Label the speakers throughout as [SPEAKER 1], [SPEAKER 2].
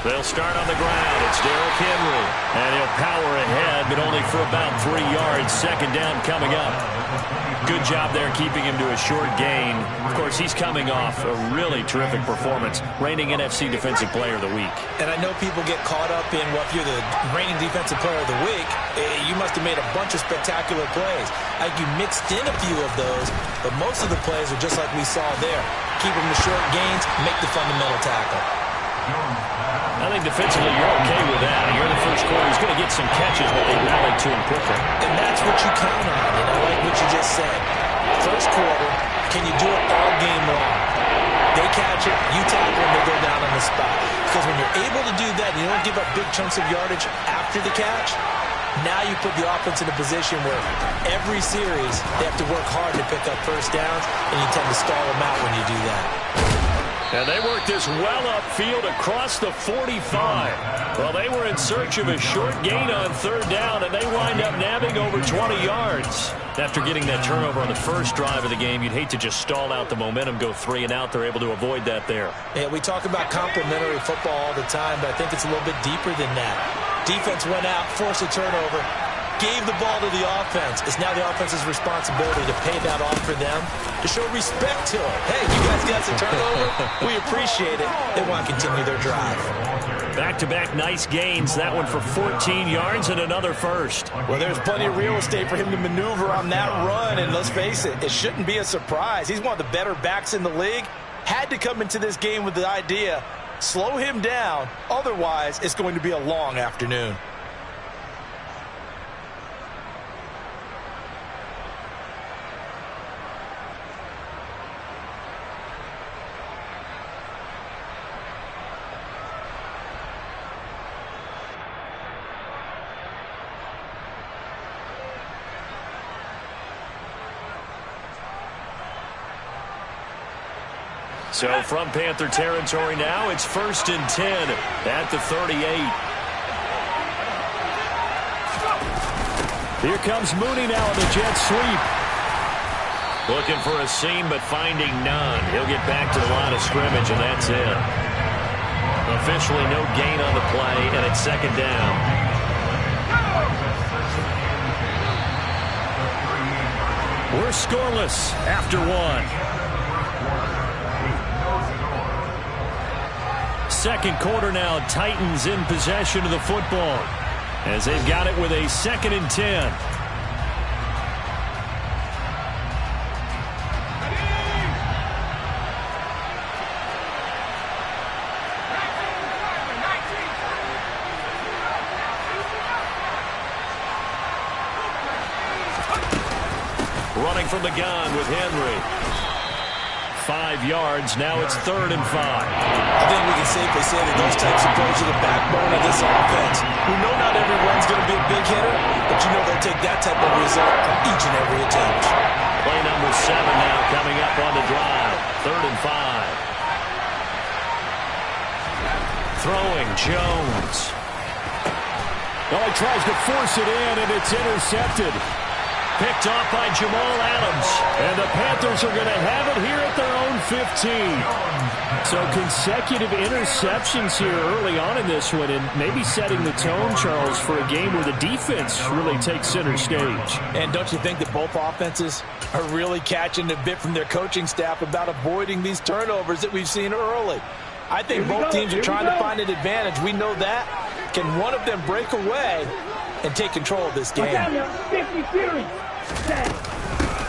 [SPEAKER 1] They'll start on the ground. It's Derrick Henry. And he'll power ahead, but only for about 3 yards. Second down coming up. Good job there keeping him to a short gain. Of course, he's coming off a really terrific performance, reigning NFC Defensive Player of the Week.
[SPEAKER 2] And I know people get caught up in, well, if you're the reigning Defensive Player of the Week, you must have made a bunch of spectacular plays. I think you mixed in a few of those, but most of the plays are just like we saw there. Keep them to short gains, make the fundamental tackle.
[SPEAKER 1] I think defensively you're okay with that. You're in the first quarter. He's going to get some catches, but they rallied to him quickly.
[SPEAKER 2] And that's what you count on, and I like what you just said. First quarter, can you do it all game long? They catch it, you tackle them, they go down on the spot. Because when you're able to do that, you don't give up big chunks of yardage after the catch, now you put the offense in a position where every series they have to work hard to pick up first downs, and you tend to stall them out when you do that.
[SPEAKER 1] And they worked this well upfield across the 45. Well, they were in search of a short gain on third down, and they wind up nabbing over 20 yards. After getting that turnover on the first drive of the game, you'd hate to just stall out the momentum, go 3 and out. They're able to avoid that there.
[SPEAKER 2] Yeah, we talk about complementary football all the time, but I think it's a little bit deeper than that. Defense went out, forced a turnover, gave the ball to the offense. It's now the offense's responsibility to pay that off for them, to show respect to them. Hey, you guys got some turnover? We appreciate it. They want to continue their drive.
[SPEAKER 1] Back-to-back nice gains. That one for 14 yards and another first.
[SPEAKER 2] Well, there's plenty of real estate for him to maneuver on that run, and let's face it, it shouldn't be a surprise. He's one of the better backs in the league. Had to come into this game with the idea, slow him down, otherwise it's going to be a long afternoon.
[SPEAKER 1] So from Panther territory now, it's 1st and 10 at the 38. Here comes Mooney now on the jet sweep. Looking for a seam, but finding none. He'll get back to the line of scrimmage, and that's it. Officially no gain on the play, and it's second down. We're scoreless after one. Second quarter now, Titans in possession of the football as they've got it with a 2nd and 10. Running from the gun with Henry. 5 yards. Now it's 3rd and 5.
[SPEAKER 2] I think we can safely say that those types of plays are the backbone of this offense. We know not every run's going to be a big hitter, but you know they'll take that type of result on each and every attempt.
[SPEAKER 1] Play number 7 now coming up on the drive. 3rd and 5. Throwing Jones. Oh, he tries to force it in, and it's intercepted. Picked off by Jamal Adams. And the Panthers are going to have it here at their own 15. So consecutive interceptions here early on in this one, and maybe setting the tone, Charles, for a game where the defense really takes center stage.
[SPEAKER 2] And don't you think that both offenses are really catching a bit from their coaching staff about avoiding these turnovers that we've seen early? I think both teams are trying to find an advantage. We know that. Can one of them break away and take control of this game?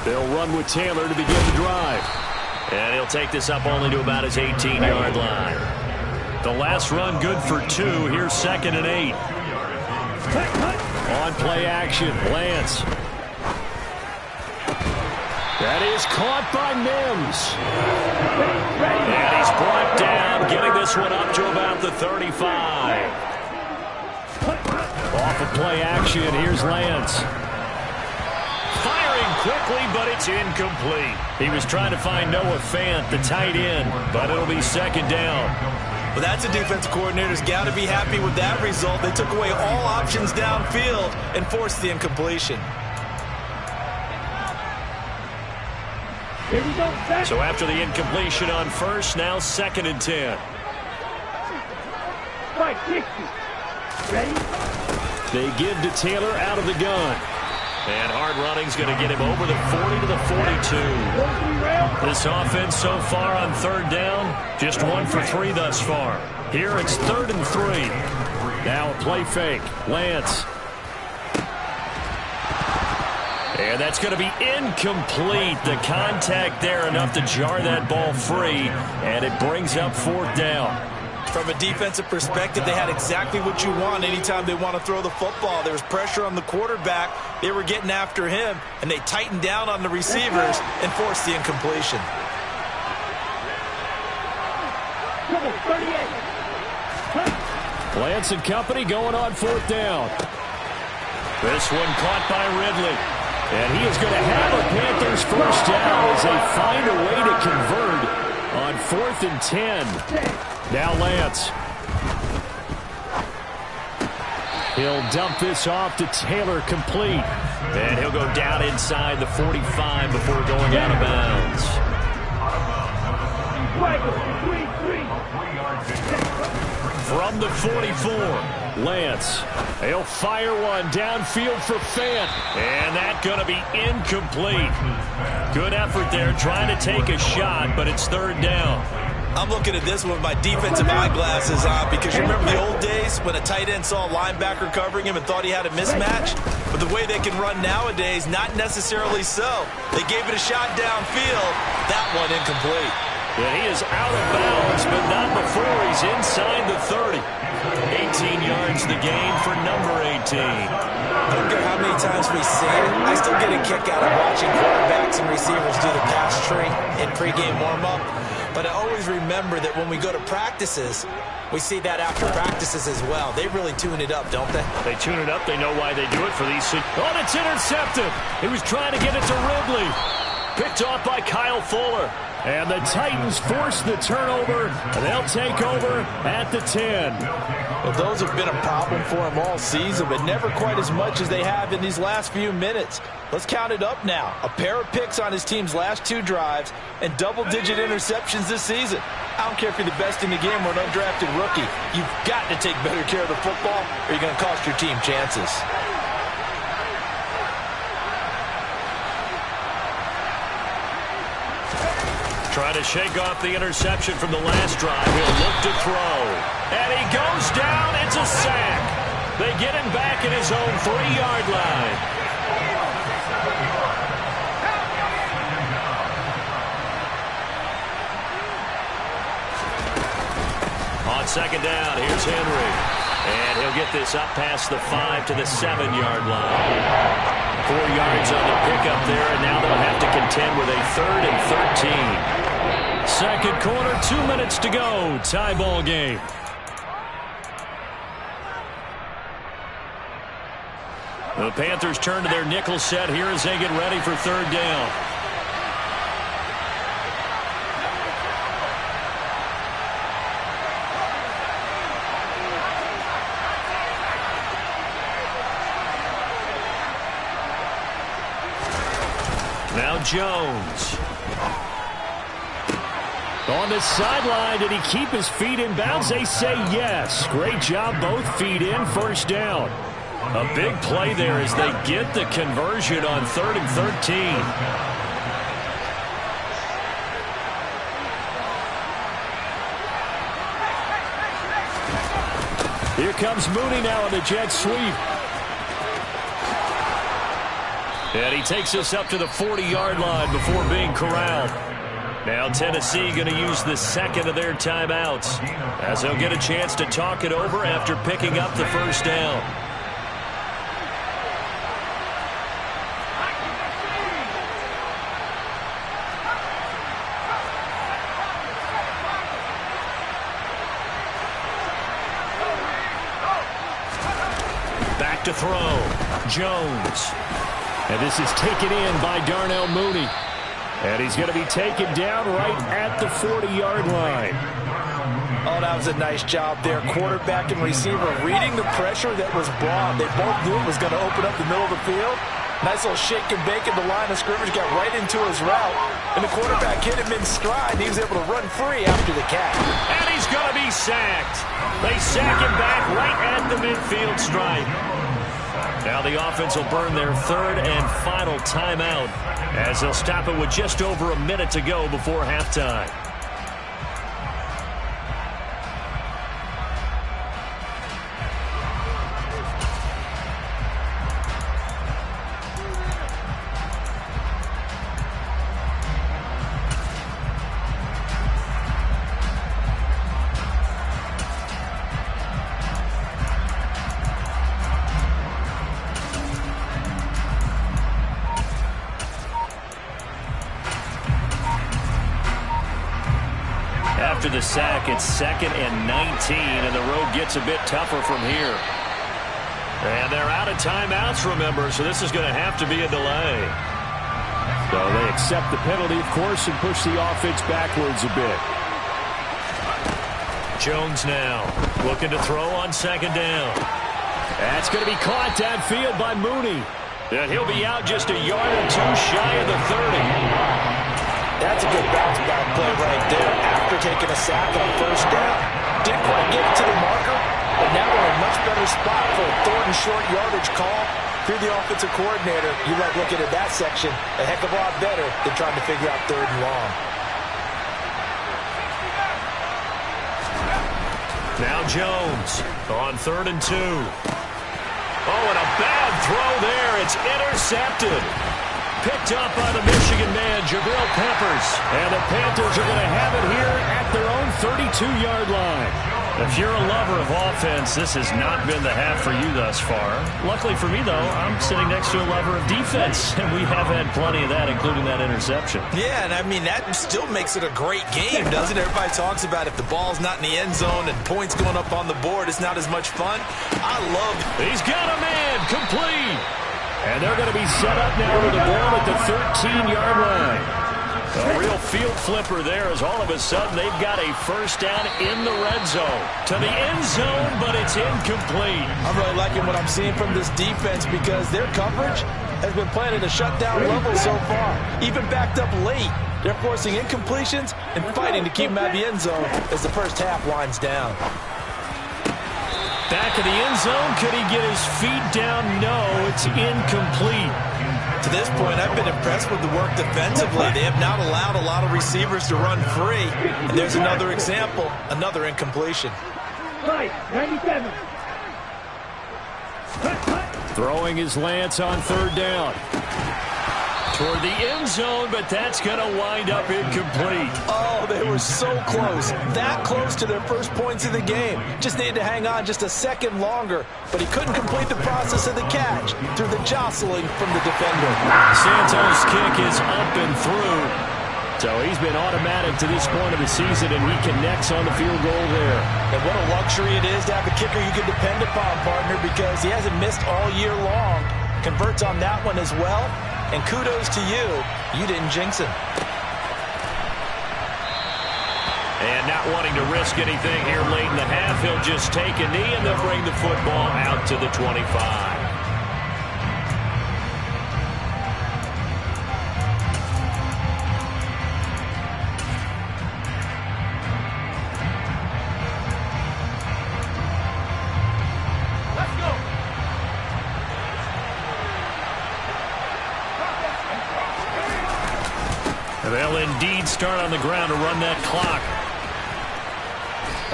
[SPEAKER 1] They'll run with Taylor to begin the drive. And he'll take this up only to about his 18-yard line. The last run good for 2. Here's 2nd and 8. On play action, Lance. That is caught by Mims. And he's brought down, getting this one up to about the 35. Off of play action, here's Lance. Firing quickly, but it's incomplete. He was trying to find Noah Fant, the tight end, but it'll be 2nd down.
[SPEAKER 2] Well, that's a defensive coordinator's got to be happy with that result. They took away all options downfield and forced the incompletion.
[SPEAKER 1] So after the incompletion on first, now 2nd and 10. They give to Taylor out of the gun. And hard running's going to get him over the 40 to the 42. This offense so far on third down, just 1 for 3 thus far. Here it's 3rd and 3. Now a play fake. Lance. And that's going to be incomplete. The contact there enough to jar that ball free. And it brings up 4th down.
[SPEAKER 2] From a defensive perspective, they had exactly what you want anytime they want to throw the football. There was pressure on the quarterback. They were getting after him, and they tightened down on the receivers and forced the incompletion.
[SPEAKER 1] Lance and company going on 4th down. This one caught by Ridley. And he is going to have a Panthers first down as they find a way to convert on 4th and 10. Now Lance. He'll dump this off to Taylor, complete. And he'll go down inside the 45 before going out of bounds. From the 44, Lance. He'll fire one downfield for Fant. And that's going to be incomplete. Good effort there trying to take a shot, but it's 3rd down.
[SPEAKER 2] I'm looking at this with my defensive eyeglasses on because you remember the old days when a tight end saw a linebacker covering him and thought he had a mismatch? But the way they can run nowadays, not necessarily so. They gave it a shot downfield. That one incomplete.
[SPEAKER 1] Yeah, he is out of bounds, but not before he's inside the 30. 18 yards the gain for number 18.
[SPEAKER 2] I don't care how many times we say it, I still get a kick out of watching quarterbacks and receivers do the pass tree in pregame warm-up. But I always remember that when we go to practices, we see that after practices as well. They really tune it up, don't they?
[SPEAKER 1] They tune it up. They know why they do it for these. Oh, it's intercepted. He was trying to get it to Ridley. Picked off by Kyle Fuller. And the Titans force the turnover. And they'll take over at the 10.
[SPEAKER 2] Well, those have been a problem for them all season, but never quite as much as they have in these last few minutes. Let's count it up now. A pair of picks on his team's last 2 drives and double-digit interceptions this season. I don't care if you're the best in the game or an undrafted rookie. You've got to take better care of the football or you're going to cost your team chances.
[SPEAKER 1] Trying to shake off the interception from the last drive. He'll look to throw. And he goes down. It's a sack. They get him back at his own 3-yard line. On 2nd down, here's Henry. And he'll get this up past the 5 to the 7-yard line. 4 yards on the pickup there, and now they'll have to contend with a 3rd and 13. 2nd quarter, 2 minutes to go. Tie ball game. The Panthers turn to their nickel set here as they get ready for 3rd down. Now Jones. On the sideline, did he keep his feet in bounds? They say yes. Great job, both feet in, 1st down. A big play there as they get the conversion on 3rd and 13. Here comes Mooney now on the jet sweep. And he takes us up to the 40-yard line before being corralled. Now Tennessee going to use the 2nd of their timeouts as they'll get a chance to talk it over after picking up the 1st down. Back to throw. Jones. And this is taken in by Darnell Mooney. And he's going to be taken down right at the 40-yard line.
[SPEAKER 2] Oh, that was a nice job there. Quarterback and receiver reading the pressure that was brought. They both knew it was going to open up the middle of the field. Nice little shake and bake at the line of scrimmage, got right into his route, and the quarterback hit him in stride, and he was able to run free after the catch.
[SPEAKER 1] And he's going to be sacked. They sack him back right at the midfield stripe. Now the offense will burn their third and final timeout as they'll stop it with just over a minute to go before halftime. After the sack, it's 2nd and 19, and the road gets a bit tougher from here. And they're out of timeouts, remember, so this is going to have to be a delay. So they accept the penalty, of course, and push the offense backwards a bit. Jones now looking to throw on 2nd down. That's going to be caught downfield by Mooney. And he'll be out just a yard or two shy of the 30.
[SPEAKER 2] That's a good bounce back play right there after taking a sack on 1st down. Didn't quite get it to the marker, but now we're in a much better spot for a 3rd and short yardage call through the offensive coordinator. You like looking at that section a heck of a lot better than trying to figure out 3rd and long.
[SPEAKER 1] Now Jones on 3rd and 2. Oh, and a bad throw there. It's intercepted. Picked up by the Michigan man, Jabril Peppers. And the Panthers are going to have it here at their own 32-yard line. If you're a lover of offense, this has not been the half for you thus far. Luckily for me, though, I'm sitting next to a lover of defense, and we have had plenty of that, including that interception.
[SPEAKER 2] Yeah, and I mean, that still makes it a great game, doesn't it? Everybody talks about if the ball's not in the end zone and points going up on the board, it's not as much fun. I love it.
[SPEAKER 1] He's got a man, complete. And they're going to be set up now with the ball at the 13-yard line. A real field flipper there as all of a sudden they've got a 1st down in the red zone. To the end zone, but it's incomplete.
[SPEAKER 2] I'm really liking what I'm seeing from this defense because their coverage has been playing at a shutdown level so far. Even backed up late. They're forcing incompletions and fighting to keep them out of the end zone as the first half winds down.
[SPEAKER 1] Back of the end zone. Could he get his feet down? No, it's incomplete.
[SPEAKER 2] To this point, I've been impressed with the work defensively. They have not allowed a lot of receivers to run free. And there's another example, another incompletion.
[SPEAKER 3] 97.
[SPEAKER 1] Throwing his Lance on 3rd down. Toward the end zone, but that's going to wind up incomplete.
[SPEAKER 2] Oh, they were so close. That close to their first points of the game. Just needed to hang on just a second longer, but he couldn't complete the process of the catch through the jostling from the defender.
[SPEAKER 1] Santos' kick is up and through. So he's been automatic to this point of the season, and he connects on the field goal there.
[SPEAKER 2] And what a luxury it is to have a kicker you can depend upon, partner, because he hasn't missed all year long. Converts on that one as well. And kudos to you. You didn't jinx him.
[SPEAKER 1] And not wanting to risk anything here late in the half, he'll just take a knee and they'll bring the football out to the 25. They'll indeed start on the ground to run that clock.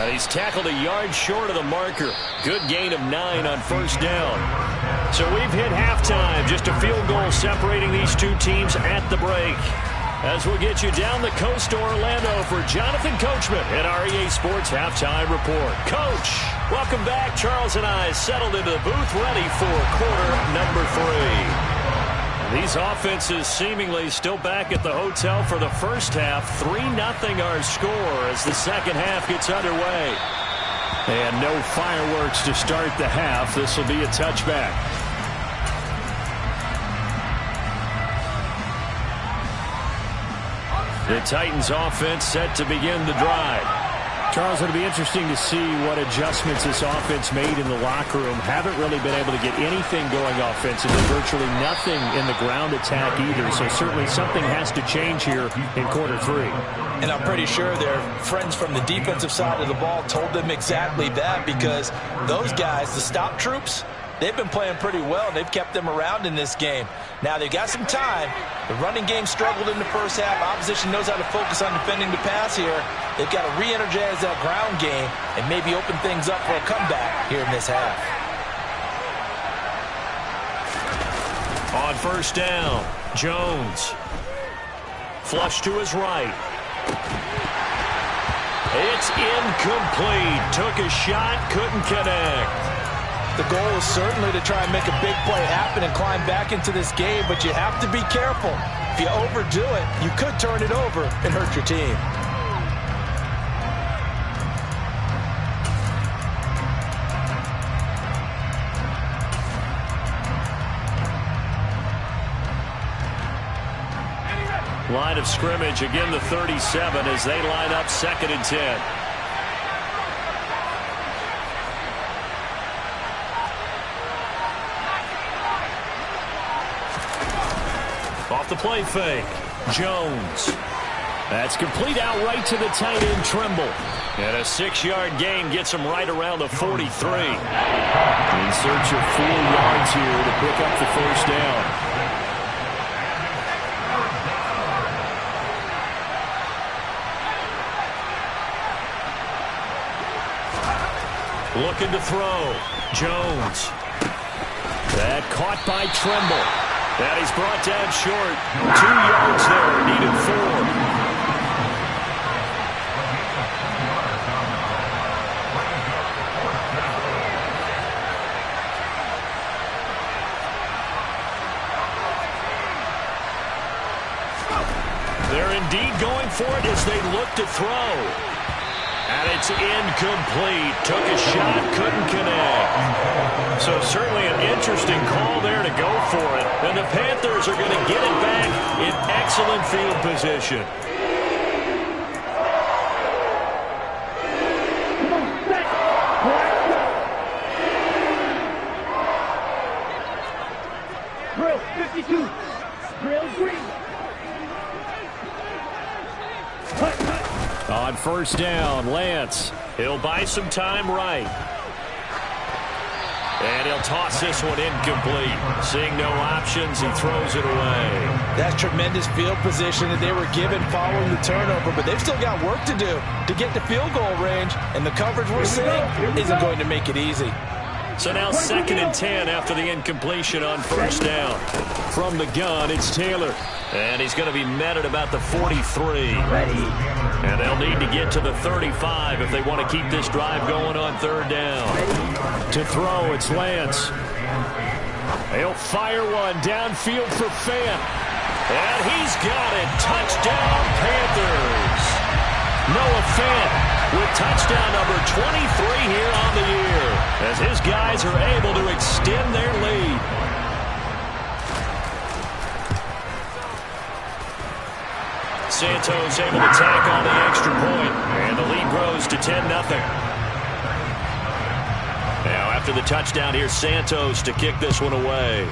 [SPEAKER 1] And he's tackled a yard short of the marker. Good gain of 9 on 1st down. So we've hit halftime. Just a field goal separating these two teams at the break. As we'll get you down the coast to Orlando for Jonathan Coachman at our EA Sports Halftime Report. Coach, welcome back. Charles and I settled into the booth ready for quarter number 3. These offenses seemingly still back at the hotel for the first half. 3-0 our score as the second half gets underway. And no fireworks to start the half. This will be a touchback. The Titans offense set to begin the drive. Charles, it'll be interesting to see what adjustments this offense made in the locker room. Haven't really been able to get anything going offensively, virtually nothing in the ground attack either. So certainly something has to change here in quarter three.
[SPEAKER 2] And I'm pretty sure their friends from the defensive side of the ball told them exactly that, because those guys, the stop troops, they've been playing pretty well, and they've kept them around in this game. Now, they've got some time. The running game struggled in the first half. Opposition knows how to focus on defending the pass here. They've got to re-energize that ground game and maybe open things up for a comeback here in this half.
[SPEAKER 1] On first down, Jones. Flush to his right. It's incomplete. Took a shot, couldn't connect.
[SPEAKER 2] The goal is certainly to try and make a big play happen and climb back into this game, but you have to be careful. If you overdo it, you could turn it over and hurt your team.
[SPEAKER 1] Line of scrimmage, again the 37 as they line up 2nd and 10. Off the play fake, Jones. That's complete out right to the tight end, Trimble. And a 6-yard gain gets him right around the 43. In search of 4 yards here to pick up the first down. Looking to throw, Jones. That caught by Trimble. And he's brought down short. 2 yards there, needed 4. They're indeed going for it as they look to throw. And it's incomplete. Took a shot, couldn't connect. So certainly an interesting call there to go for it. And the Panthers are going to get it back in excellent field position.
[SPEAKER 3] Drill 52. Drill green.
[SPEAKER 1] On first down, Lance. He'll buy some time right. And he'll toss this one incomplete. Seeing no options, he throws it away.
[SPEAKER 2] That's tremendous field position that they were given following the turnover, but they've still got work to do to get to field goal range, and the coverage we're seeing isn't going to make it easy.
[SPEAKER 1] So now 2nd and 10 after the incompletion on first down. From the gun, it's Taylor. And he's going to be met at about the 43. And they'll need to get to the 35 if they want to keep this drive going on 3rd down. To throw, it's Lance. He'll fire one downfield for Fant. And he's got it. Touchdown, Panthers. Noah Fant with touchdown number 23 here on the year, as his guys are able to extend their lead. Santos able to tack on the extra point, and the lead grows to 10-0. Now after the touchdown, here's Santos to kick this one away.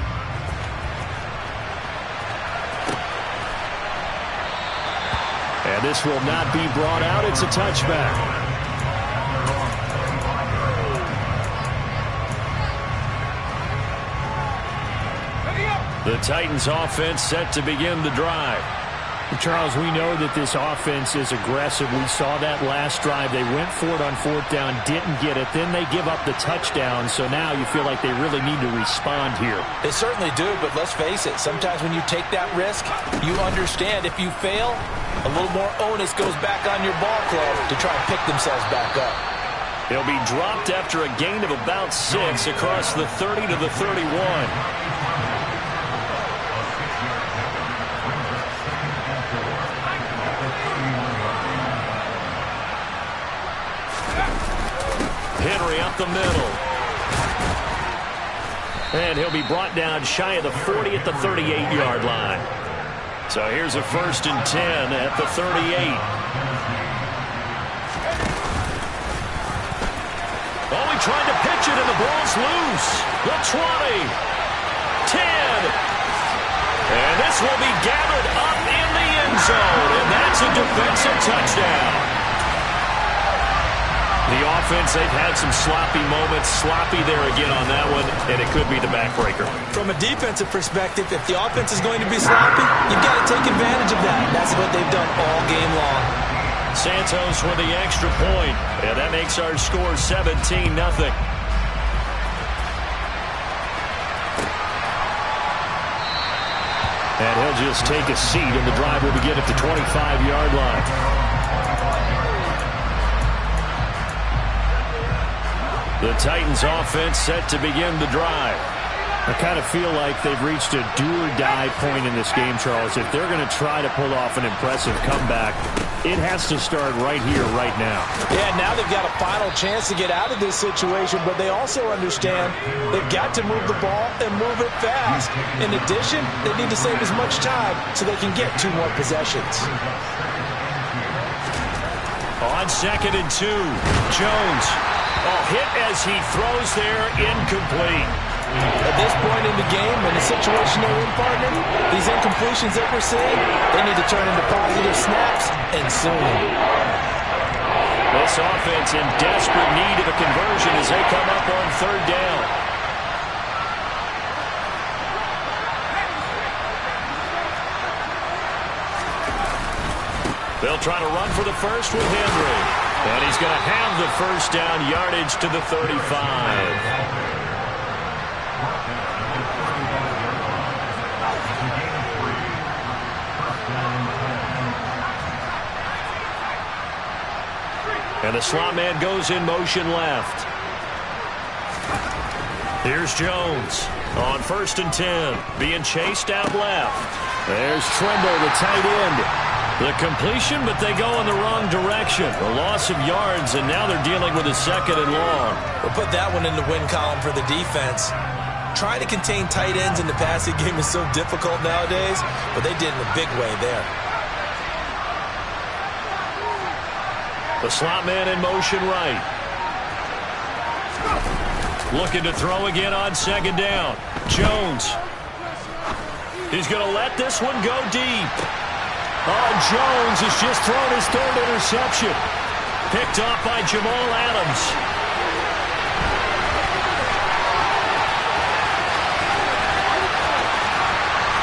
[SPEAKER 1] And this will not be brought out. It's a touchback. The Titans offense set to begin the drive.
[SPEAKER 4] Charles, we know that this offense is aggressive. We saw that last drive. They went for it on 4th down, didn't get it. Then they give up the touchdown. So now you feel like they really need to respond here.
[SPEAKER 2] They certainly do, but let's face it. Sometimes when you take that risk, you understand if you fail, a little more onus goes back on your ball club to try and pick themselves back up.
[SPEAKER 1] He'll be dropped after a gain of about 6 across the 30 to the 31. Henry up the middle. And he'll be brought down shy of the 40 at the 38-yard line. So here's a 1st and 10 at the 38. tried to pitch it, and the ball's loose. The 20. 10. And this will be gathered up in the end zone, and that's a defensive touchdown. The offense, they've had some sloppy moments. Sloppy there again on that one, and it could be the backbreaker.
[SPEAKER 2] From a defensive perspective, if the offense is going to be sloppy, you've got to take advantage of that. That's what they've done all game long.
[SPEAKER 1] Santos with the extra point, and that makes our score 17-0. And he'll just take a seat, and the drive will begin at the 25-yard line. The Titans offense set to begin the drive. I kind of feel like they've reached a do-or-die point in this game, Charles. If they're going to try to pull off an impressive comeback, it has to start right here, right now.
[SPEAKER 2] Yeah, now they've got a final chance to get out of this situation, but they also understand they've got to move the ball and move it fast. In addition, they need to save as much time so they can get 2 more possessions.
[SPEAKER 1] On 2nd and 2, Jones. Hit as he throws there, incomplete.
[SPEAKER 2] At this point in the game, in the situation they're in, partner, these incompletions that we're seeing, they need to turn into positive snaps, and soon.
[SPEAKER 1] This offense in desperate need of a conversion as they come up on 3rd down. They'll try to run for the first with Henry. And he's going to have the first down, yardage to the 35. And the slot man goes in motion left. Here's Jones on 1st and 10, being chased out left. There's Tremble, the tight end. The completion, but they go in the wrong direction. A loss of yards, and now they're dealing with a 2nd and long.
[SPEAKER 2] We'll put that one in the win column for the defense. Trying to contain tight ends in the passing game is so difficult nowadays, but they did in a big way there.
[SPEAKER 1] The slot man in motion right. Looking to throw again on 2nd down. Jones. He's going to let this one go deep. Jones has just thrown his 3rd interception. Picked off by Jamal Adams.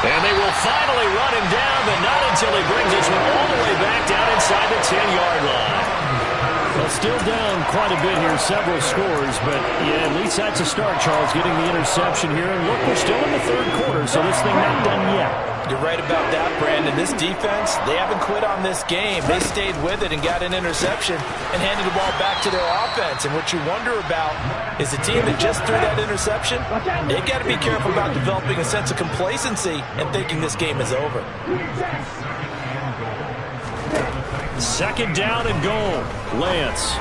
[SPEAKER 1] And they will finally run him down, but not until he brings this one all the way back down inside the 10-yard line. Well, still down quite a bit here, several scores, but yeah, at least that's a start, Charles, getting the interception here. And look, we're still in the 3rd quarter, so this thing not done yet.
[SPEAKER 2] You're right about that, Brandon. This defense, they haven't quit on this game. They stayed with it and got an interception and handed the ball back to their offense. And what you wonder about is the team that just threw that interception, they've got to be careful about developing a sense of complacency and thinking this game is over.
[SPEAKER 1] 2nd down and goal. Lance.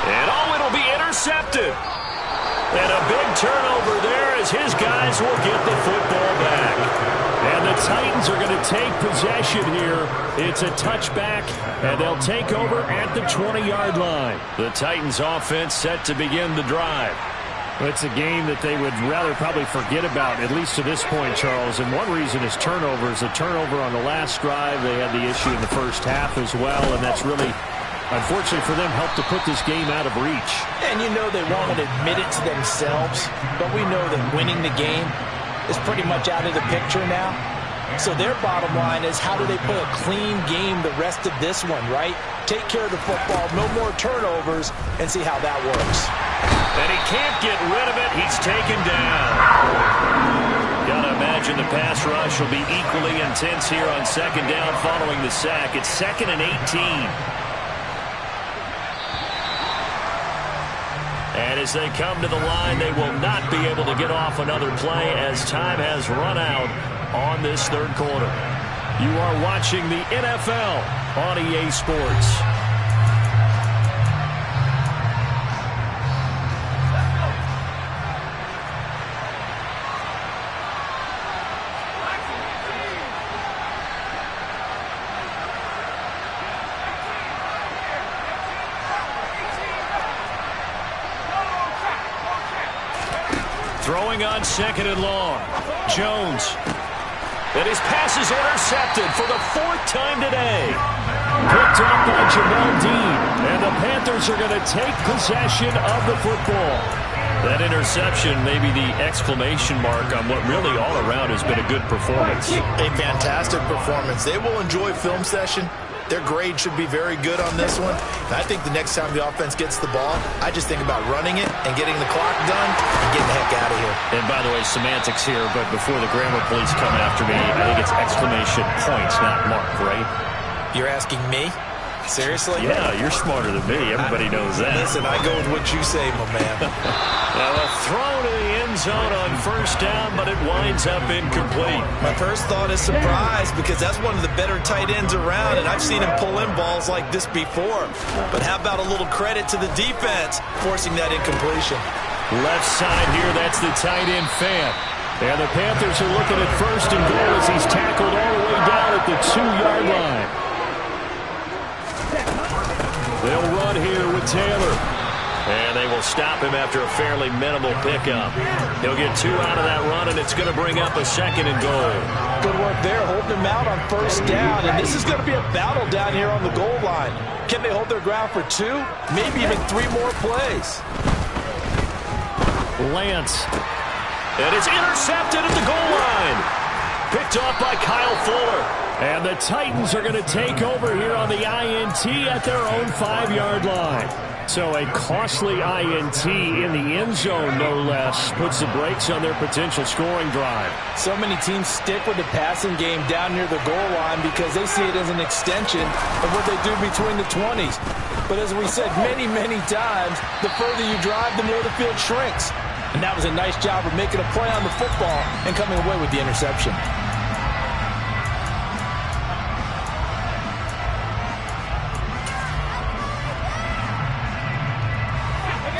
[SPEAKER 1] And it'll be intercepted. And a big turnover there as his guys will get the football back. And the Titans are going to take possession here. It's a touchback, and they'll take over at the 20-yard line. The Titans offense set to begin the drive. It's a game that they would rather probably forget about, at least to this point, Charles. And one reason is turnovers. A turnover on the last drive. They had the issue in the first half as well, and that's really, unfortunately for them, helped to put this game out of reach.
[SPEAKER 2] And you know they won't admit it to themselves, but we know that winning the game is pretty much out of the picture now. So their bottom line is, how do they play a clean game the rest of this one, right? Take care of the football, no more turnovers, and see how that works.
[SPEAKER 1] And he can't get rid of it. He's taken down. Gotta imagine the pass rush will be equally intense here on 2nd down following the sack. It's 2nd and 18. And as they come to the line, they will not be able to get off another play as time has run out on this 3rd quarter. You are watching the NFL on EA Sports. Throwing on 2nd and long. Jones. And his pass is intercepted for the 4th time today. Picked up by Jamel Dean. And the Panthers are going to take possession of the football. That interception may be the exclamation mark on what really all around has been a good performance.
[SPEAKER 2] A fantastic performance. They will enjoy film session. Their grade should be very good on this one. And I think the next time the offense gets the ball, I just think about running it and getting the clock done and getting the heck out of here.
[SPEAKER 1] And by the way, semantics here, but before the grammar police come after me, I think it's exclamation points, not mark, right?
[SPEAKER 2] You're asking me? Seriously?
[SPEAKER 1] Yeah, you're smarter than me. Everybody knows that.
[SPEAKER 2] Listen, I go with what you say, my man.
[SPEAKER 1] Now a throw to the end zone on 1st down, but it winds up incomplete.
[SPEAKER 2] My first thought is surprise because that's one of the better tight ends around, and I've seen him pull in balls like this before. But how about a little credit to the defense forcing that incompletion?
[SPEAKER 1] Left side here, that's the tight end Fant. And the Panthers are looking at 1st and goal as he's tackled all the way down at the 2-yard line. They'll run here with Taylor. And they will stop him after a fairly minimal pickup. He'll get 2 out of that run, and it's going to bring up a 2nd and goal.
[SPEAKER 2] Good work there, holding him out on 1st down. And this is going to be a battle down here on the goal line. Can they hold their ground for 2? Maybe even 3 more plays.
[SPEAKER 1] Lance. And it's intercepted at the goal line. Picked off by Kyle Fuller. And the Titans are going to take over here on the INT at their own 5-yard line. So a costly INT in the end zone, no less, puts the brakes on their potential scoring drive.
[SPEAKER 2] So many teams stick with the passing game down near the goal line because they see it as an extension of what they do between the 20s. But as we said many, many times, the further you drive, the more the field shrinks. And that was a nice job of making a play on the football and coming away with the interception.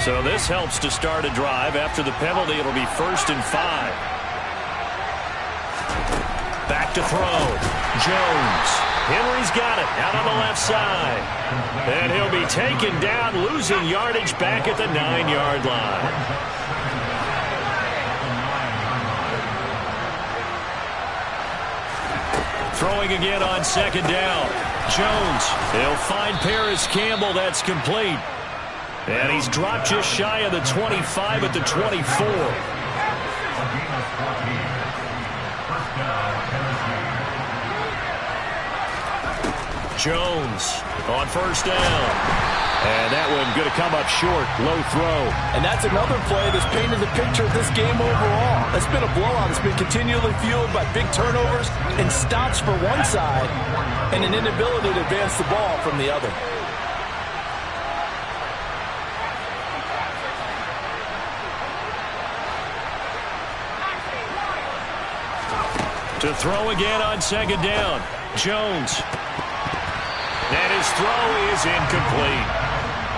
[SPEAKER 1] So this helps to start a drive. After the penalty, it'll be 1st and 5. Back to throw. Jones. Henry's got it out on the left side. And he'll be taken down, losing yardage back at the 9-yard line. Throwing again on 2nd down. Jones. He'll find Paris Campbell. That's complete. And he's dropped just shy of the 25 at the 24. Jones on 1st down. And that one going to come up short. Low throw.
[SPEAKER 2] And that's another play that's painted the picture of this game overall. It's been a blowout. It's been continually fueled by big turnovers and stops for one side and an inability to advance the ball from the other.
[SPEAKER 1] To throw again on 2nd down. Jones. And his throw is incomplete.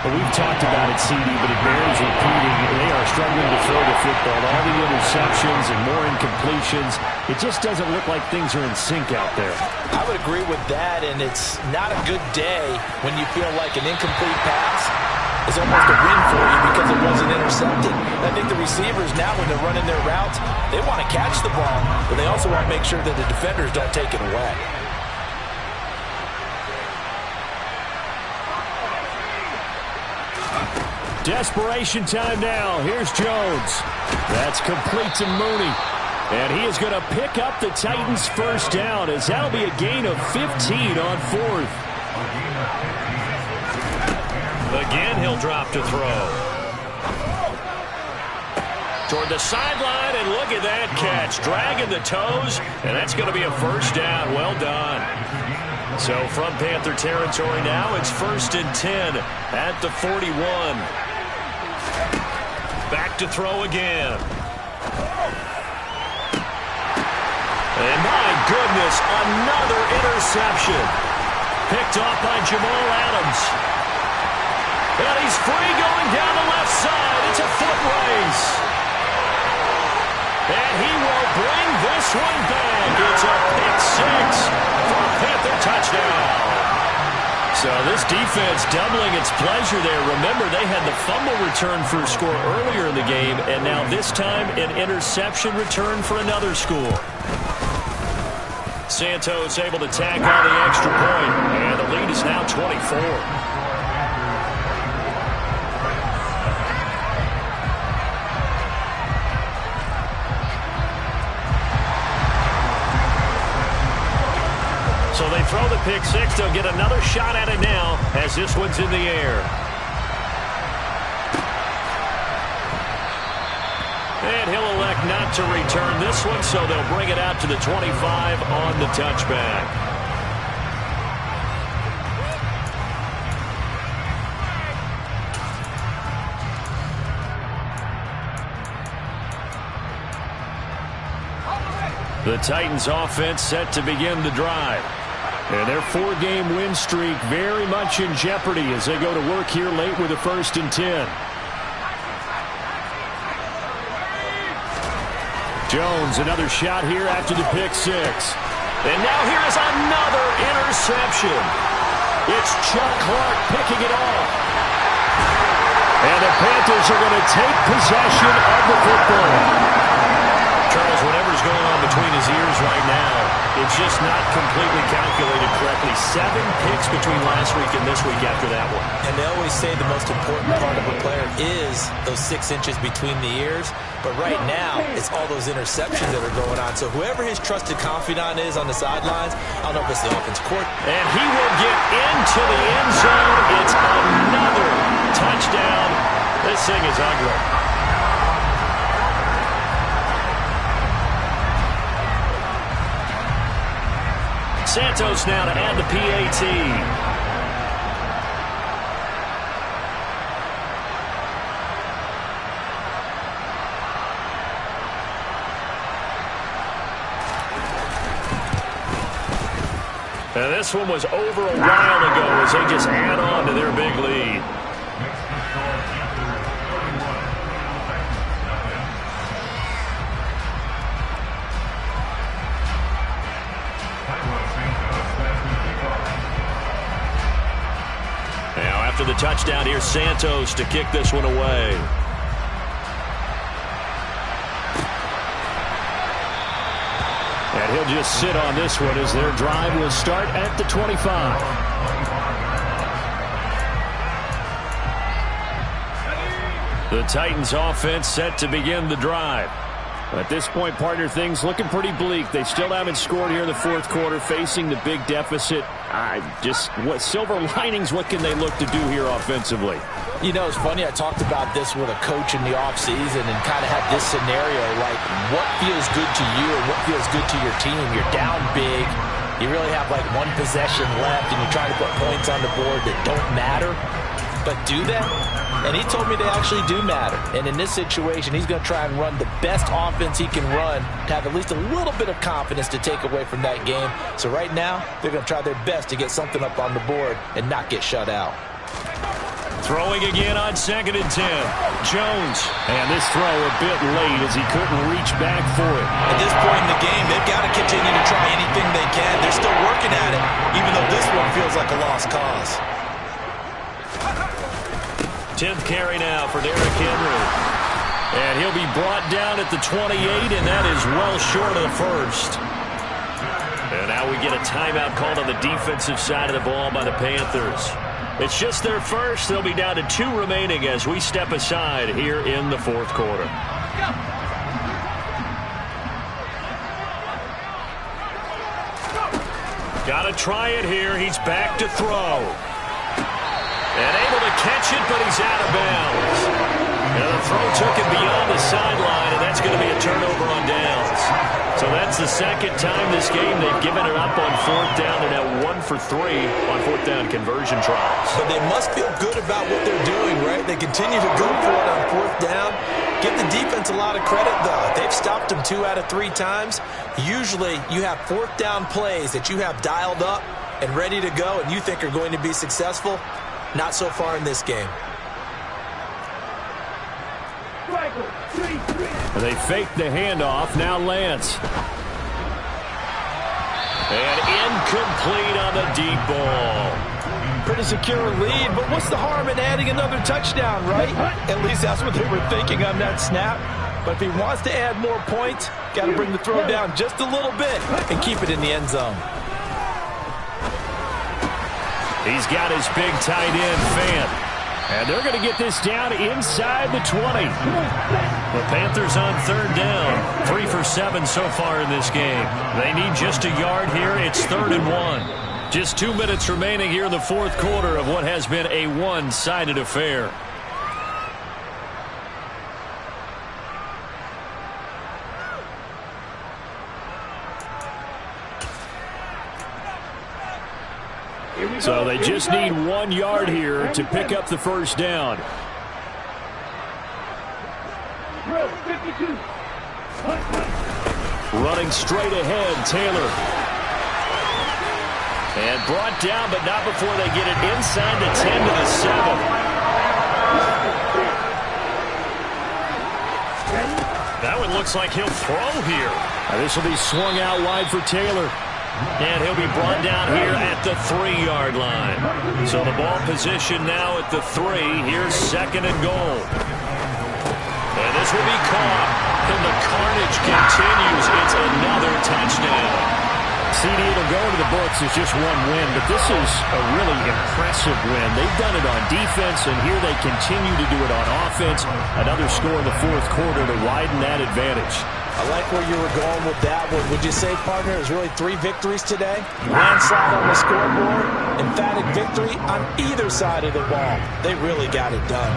[SPEAKER 4] Well, we've talked about it, CD, but it bears repeating. They are struggling to throw the football. All the interceptions and more incompletions. It just doesn't look like things are in sync out there.
[SPEAKER 2] I would agree with that, and it's not a good day when you feel like an incomplete pass is almost a win for you because it wasn't intercepted. I think the receivers now, when they're running their routes, they want to catch the ball, but they also want to make sure that the defenders don't take it away.
[SPEAKER 1] Desperation time now. Here's Jones. That's complete to Mooney. And he is going to pick up the Titans' 1st down as that'll be a gain of 15 on 4th. Again, he'll drop to throw. Toward the sideline, and look at that catch. Dragging the toes, and that's going to be a 1st down. Well done. So from Panther territory now, it's 1st and 10 at the 41. Back to throw again. And my goodness, another interception. Picked off by Jamal Adams. And he's free going down the left side. It's a foot race. And he will bring this one back. It's a pick 6 for a Panther touchdown. So this defense doubling its pleasure there. Remember, they had the fumble return for a score earlier in the game, and now this time an interception return for another score. Santos able to tack on the extra point, and the lead is now 24. So they throw the pick six. They'll get another shot at it now as this one's in the air. And he'll elect not to return this one, so they'll bring it out to the 25 on the touchback. The Titans offense set to begin the drive. And their 4-game win streak very much in jeopardy as they go to work here late with a 1st and 10. Jones, another shot here after the pick six. And now here is another interception. It's Chuck Clark picking it off. And the Panthers are going to take possession of the football. Charles, whatever's going on between his ears right now, it's just not completely calculated correctly. 7 picks between last week and this week after that one.
[SPEAKER 2] And they always say the most important part of a player is those 6 inches between the ears. But right now, it's all those interceptions that are going on. So whoever his trusted confidant is on the sidelines, I don't know if it's the offense court.
[SPEAKER 1] And he will get into the end zone. It's another touchdown. This thing is ugly. Santos now to add the PAT. And this one was over a while ago as they just add on to their big lead. Now after the touchdown, here's Santos to kick this one away. And he'll just sit on this one as their drive will start at the 25. The Titans offense set to begin the drive. At this point, partner, things looking pretty bleak. They still haven't scored here in the 4th quarter, facing the big deficit. What silver linings, what can they look to do here offensively?
[SPEAKER 2] You know, it's funny, I talked about this with a coach in the offseason and kind of had this scenario, like what feels good to you and what feels good to your team. You're down big. You really have like 1 possession left, and you're trying to put points on the board that don't matter. But do that? And he told me they actually do matter. And in this situation, he's going to try and run the best offense he can run to have at least a little bit of confidence to take away from that game. So right now, they're going to try their best to get something up on the board and not get shut out.
[SPEAKER 1] Throwing again on 2nd and 10. Jones. And this throw a bit late as he couldn't reach back for it.
[SPEAKER 2] At this point in the game, they've got to continue to try anything they can. They're still working at it, even though this one feels like a lost cause.
[SPEAKER 1] 10th carry now for Derrick Henry. And he'll be brought down at the 28, and that is well short of the first. And now we get a timeout called on the defensive side of the ball by the Panthers. It's just their first. They'll be down to 2 remaining as we step aside here in the 4th quarter. Got to try it here. He's back to throw. And able to catch it, but he's out of bounds. And the throw took him beyond the sideline, and that's going to be a turnover on downs. So that's the 2nd time this game they've given it up on 4th down. They're now 1 for 3 on 4th down conversion tries.
[SPEAKER 2] But they must feel good about what they're doing, right? They continue to go for it on 4th down. Give the defense a lot of credit, though. They've stopped them 2 out of 3 times. Usually you have 4th down plays that you have dialed up and ready to go and you think are going to be successful. Not so far in this game.
[SPEAKER 1] They fake the handoff. Now Lance. And incomplete on the deep ball.
[SPEAKER 2] Pretty secure lead, but what's the harm in adding another touchdown, right? At least that's what they were thinking on that snap. But if he wants to add more points, got to bring the throw down just a little bit and keep it in the end zone.
[SPEAKER 1] He's got his big tight end, Fant. And they're going to get this down inside the 20. The Panthers on third down. 3 for 7 so far in this game. They need just a yard here. It's 3rd and 1. Just 2 minutes remaining here in the fourth quarter of what has been a one-sided affair. So they just need 1 yard here to pick up the first down. Running straight ahead, Taylor. And brought down, but not before they get it inside the 10 to the 7. That one looks like he'll throw here. This will be swung out wide for Taylor. And he'll be brought down here at the 3-yard line. So the ball position now at the 3. Here's 2nd and goal. And this will be caught. And the carnage continues. It's another touchdown. CD, it'll go to the books as just 1 win, but this is a really impressive win. They've done it on defense, and here they continue to do it on offense. Another score in the fourth quarter to widen that advantage.
[SPEAKER 2] I like where you were going with that one. Would you say, partner, it was really 3 victories today? Landslide on the scoreboard, emphatic victory on either side of the ball. They really got it done.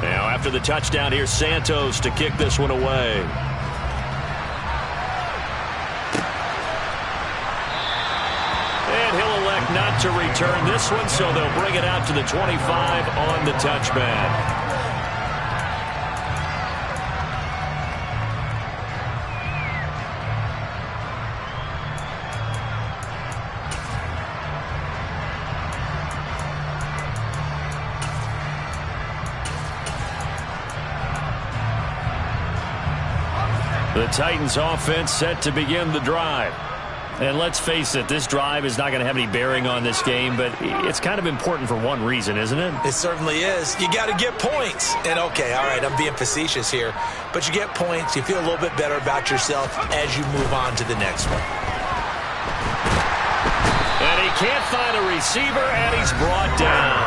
[SPEAKER 1] Now, after the touchdown, here's Santos to kick this one away. And he'll elect not to return this one, so they'll bring it out to the 25 on the touchback. The Titans offense set to begin the drive. And let's face it, this drive is not going to have any bearing on this game, but it's kind of important for one reason, isn't it?
[SPEAKER 2] It certainly is. You got to get points. And okay, all right, I'm being facetious here, but you get points, you feel a little bit better about yourself as you move on to the next one.
[SPEAKER 1] And he can't find a receiver, and he's brought down.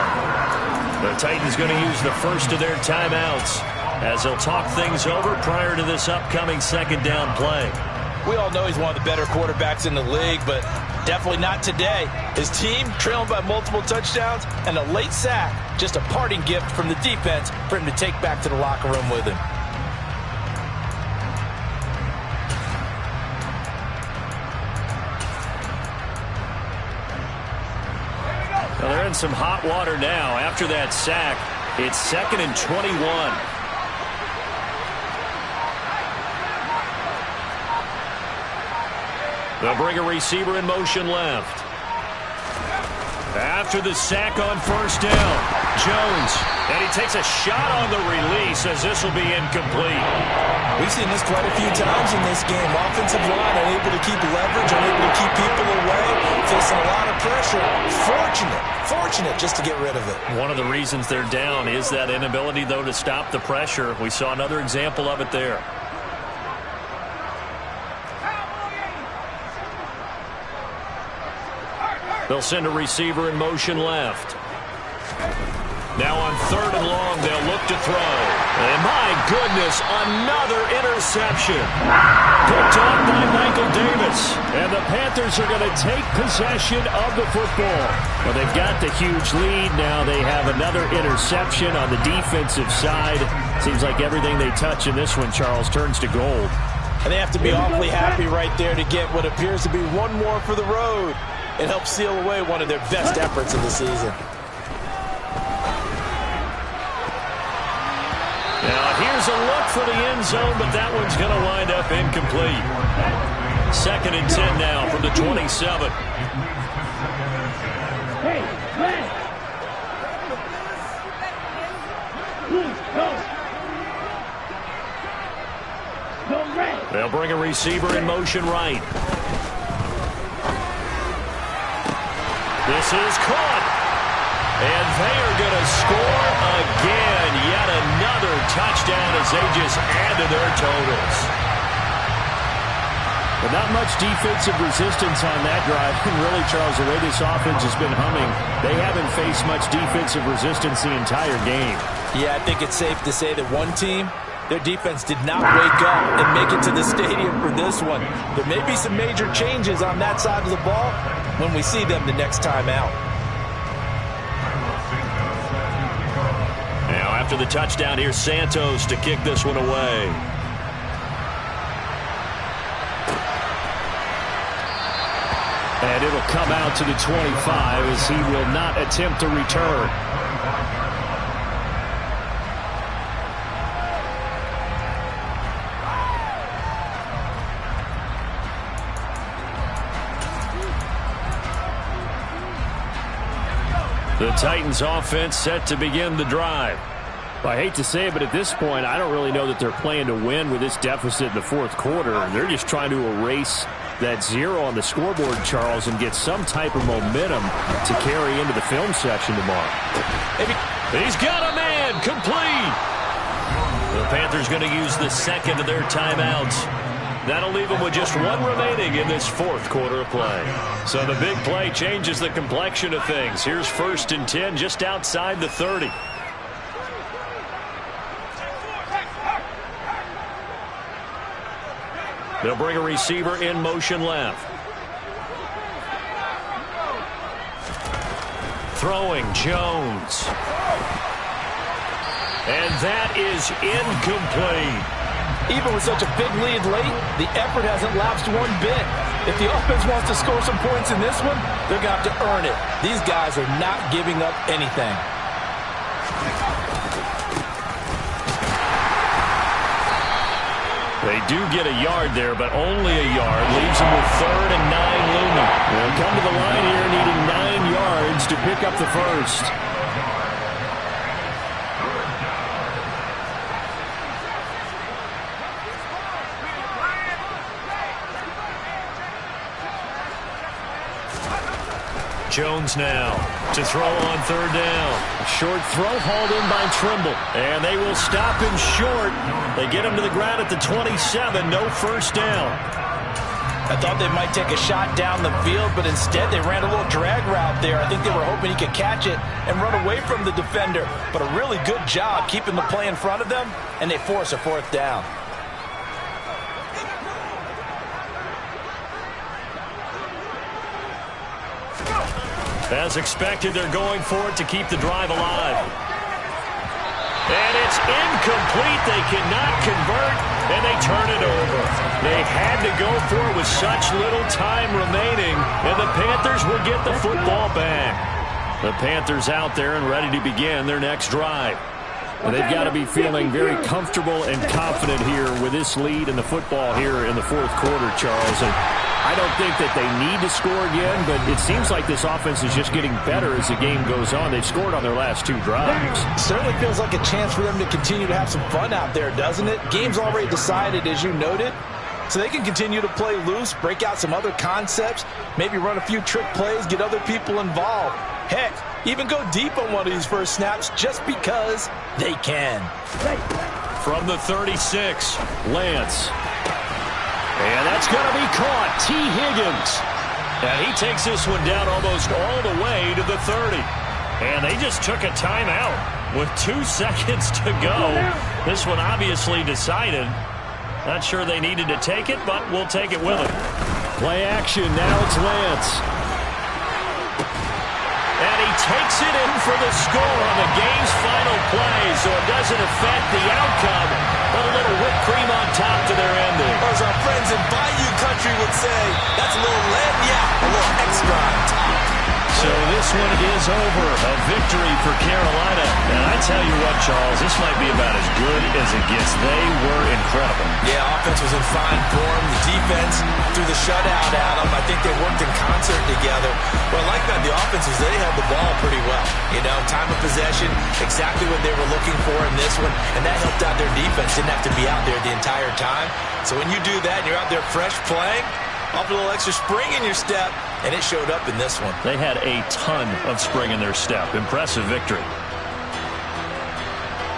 [SPEAKER 1] The Titans going to use the first of their timeouts as they'll talk things over prior to this upcoming 2nd down play.
[SPEAKER 2] We all know he's one of the better quarterbacks in the league, but definitely not today. His team trailing by multiple touchdowns and a late sack, just a parting gift from the defense for him to take back to the locker room with him.
[SPEAKER 1] Well, they're in some hot water now. After that sack, it's 2nd and 21. They'll bring a receiver in motion left. After the sack on first down, Jones. And he takes a shot on the release as this will be incomplete.
[SPEAKER 2] We've seen this quite a few times in this game. Offensive line unable to keep leverage, unable to keep people away, facing a lot of pressure. Fortunate just to get rid of it.
[SPEAKER 1] One of the reasons they're down is that inability, though, to stop the pressure. We saw another example of it there. They'll send a receiver in motion left. Now on 3rd and long, they'll look to throw. And my goodness, another interception. Picked off by Michael Davis. And the Panthers are going to take possession of the football. Well, they've got the huge lead. Now they have another interception on the defensive side. Seems like everything they touch in this one, Charles, turns to gold.
[SPEAKER 2] And they have to be awfully happy right there to get what appears to be one more for the road. It helps seal away one of their best efforts of the season.
[SPEAKER 1] Now here's a look for the end zone, but that one's going to wind up incomplete. 2nd and 10 now from the 27.
[SPEAKER 3] Hey, man!
[SPEAKER 1] They'll bring a receiver in motion right. This is caught. And they are going to score again. Yet another touchdown as they just add to their totals.
[SPEAKER 4] But not much defensive resistance on that drive. And really, Charles, the way this offense has been humming, they haven't faced much defensive resistance the entire game.
[SPEAKER 2] Yeah, I think it's safe to say that one team, their defense did not wake up and make it to the stadium for this one. There may be some major changes on that side of the ball when we see them the next time out.
[SPEAKER 1] Now, after the touchdown, here's Santos to kick this one away.
[SPEAKER 4] And it'll come out to the 25 as he will not attempt to return.
[SPEAKER 1] The Titans offense set to begin the drive.
[SPEAKER 4] Well, I hate to say it, but at this point, I don't really know that they're playing to win with this deficit in the fourth quarter. They're just trying to erase that 0 on the scoreboard, Charles, and get some type of momentum to carry into the film section tomorrow.
[SPEAKER 1] He's got a man, complete. The Panthers going to use the second of their timeouts. That'll leave them with just one remaining in this fourth quarter of play. So the big play changes the complexion of things. Here's 1st and 10 just outside the 30. They'll bring a receiver in motion left. Throwing Jones. And that is incomplete.
[SPEAKER 2] Even with such a big lead late, the effort hasn't lapsed one bit. If the offense wants to score some points in this one, they're going to have to earn it. These guys are not giving up anything.
[SPEAKER 1] They do get a yard there, but only a yard. Leaves them with 3rd and 9 looming. They'll come to the line here needing 9 yards to pick up the first. Jones now to throw on 3rd down.
[SPEAKER 4] Short throw hauled in by Trimble.
[SPEAKER 1] And they will stop him short. They get him to the ground at the 27. No first down.
[SPEAKER 2] I thought they might take a shot down the field, but instead they ran a little drag route there. I think they were hoping he could catch it and run away from the defender. But a really good job keeping the play in front of them, and they force a 4th down.
[SPEAKER 1] As expected, they're going for it to keep the drive alive. And it's incomplete. They cannot convert, and they turn it over. They had to go for it with such little time remaining, and the Panthers will get the football back. The Panthers out there and ready to begin their next drive.
[SPEAKER 4] And they've got to be feeling very comfortable and confident here with this lead in the football here in the fourth quarter, Charles. And I don't think that they need to score again, but it seems like this offense is just getting better as the game goes on. They've scored on their last 2 drives.
[SPEAKER 2] Certainly feels like a chance for them to continue to have some fun out there, doesn't it? Game's already decided, as you noted, so they can continue to play loose, break out some other concepts, maybe run a few trick plays, get other people involved. Heck, even go deep on one of these first snaps just because they can.
[SPEAKER 1] From the 36, Lance.
[SPEAKER 4] And that's going to be caught. T. Higgins.
[SPEAKER 1] And he takes this one down almost all the way to the 30. And they just took a timeout with 2 seconds to go. This one obviously decided. Not sure they needed to take it, but we'll take it with them.
[SPEAKER 4] Play action. Now it's Lance.
[SPEAKER 1] And he takes it in for the score on the game's final play, so it doesn't affect the outcome, but a little whipped cream on top to their ending.
[SPEAKER 2] Or as our friends in Bayou Country would say, that's a little lagniappe, a little extra on top.
[SPEAKER 1] So this one is over. A victory for Carolina. And I tell you what, Charles, this might be about as good as it gets. They were incredible.
[SPEAKER 2] Yeah, offense was in fine form. The defense threw the shutout at them. I think they worked in concert together. What I like about the offense is they held the ball pretty well. You know, time of possession, exactly what they were looking for in this one, and that helped out their defense. Didn't have to be out there the entire time. So when you do that and you're out there fresh playing, Off a little extra spring in your step, and it showed up in this one.
[SPEAKER 1] They had a ton of spring in their step. Impressive victory.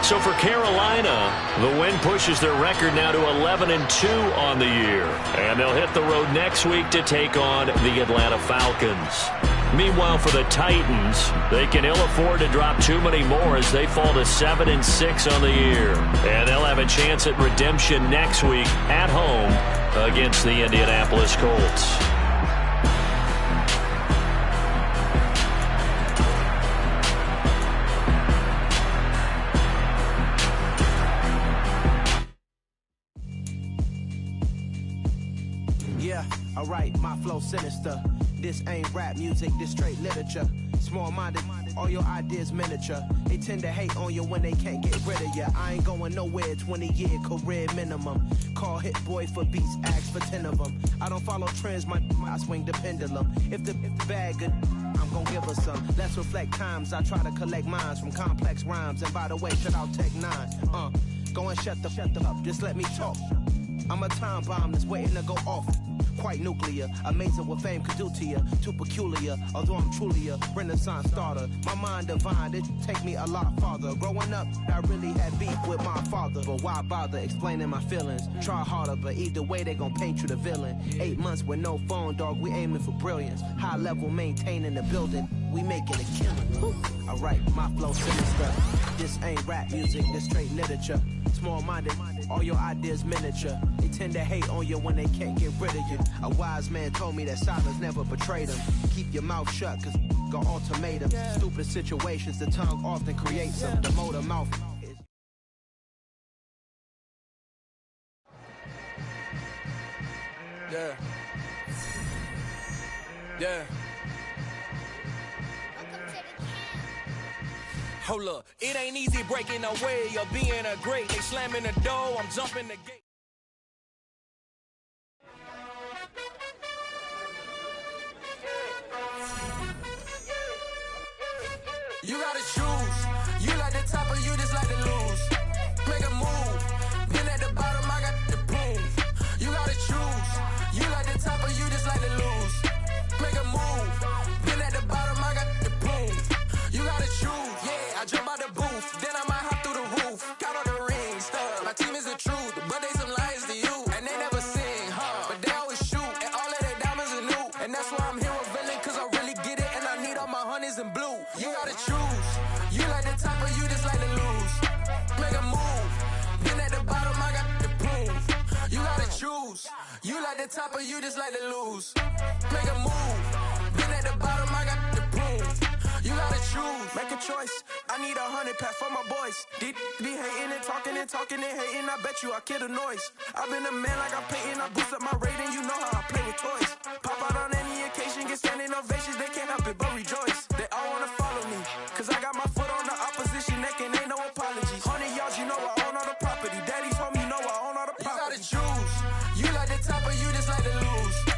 [SPEAKER 1] So for Carolina, the win pushes their record now to 11-2 on the year. And they'll hit the road next week to take on the Atlanta Falcons. Meanwhile, for the Titans, they can ill afford to drop too many more as they fall to 7-6 on the year. And they'll have a chance at redemption next week at home against the Indianapolis Colts.
[SPEAKER 5] Alright, my flow sinister. This ain't rap music, this straight literature. Small-minded, all your ideas miniature. They tend to hate on you when they can't get rid of you. I ain't going nowhere, 20-year career minimum. Call Hit Boy for beats, ask for 10 of them. I don't follow trends, I swing the pendulum. If the bag good, I'm gonna give her some. Let's reflect times, I try to collect minds from complex rhymes. And by the way, shout out Tech 9. Go and shut the up, just let me talk. I'm a time bomb that's waiting to go off. Quite nuclear, amazing what fame could do to you. Too peculiar, although I'm truly a renaissance starter. My mind divine, it take me a lot farther. Growing up, I really had beef with my father. But why bother explaining my feelings? Try harder, but either way they gon' paint you the villain. 8 months with no phone, dog, we aiming for brilliance. High level maintaining the building, we making a killing. Alright, my flow sinister. This ain't rap music, this straight literature. Small-minded, all your ideas miniature. They tend to hate on you when they can't get rid of you. A wise man told me that silence never betrayed him. Keep your mouth shut, cause got ultimatums. Stupid situations, the tongue often creates them. The motor mouth is...
[SPEAKER 6] Yeah. Hold up, it ain't easy breaking away or being a great. They slamming the door, I'm jumping the gate. You gotta choose. You like the top or you just like to lose. Make a move. Been at the bottom, I got the proof. You gotta choose. You like the top or you just like to lose. Make a move. Been at the bottom, I got the proof. You gotta choose. Yeah, I jump out the booth. Then I might hop through the roof. Count all the rings, stuff. My team is the truth, but they some liars to you. And they never sing, but they always shoot. And all of their diamonds are new. And that's why I'm here with villain, cause I really get it. And I need all my honeys in blue. You gotta choose. You like the top or you just like to lose. Make a move. Been at the bottom, I got the proof. You gotta choose. You like the top or you just like to lose. Make a move. Been at the bottom, I got the proof. You gotta choose. Make a choice. I need 100 pack for my boys. Be hating and talking and hating. I bet you I kill the noise. I've been a man like I'm Peyton. I boost up my rating. You know how I play with toys. Pop out on any occasion, get standing ovations. They can't help it but rejoice. They all wanna follow me, cause I got my foot on the opposition neck and ain't no apologies. 100 yards, you know I own all the property. Daddy's home, you know I own all the property. You gotta choose. You like the top or you just like to lose.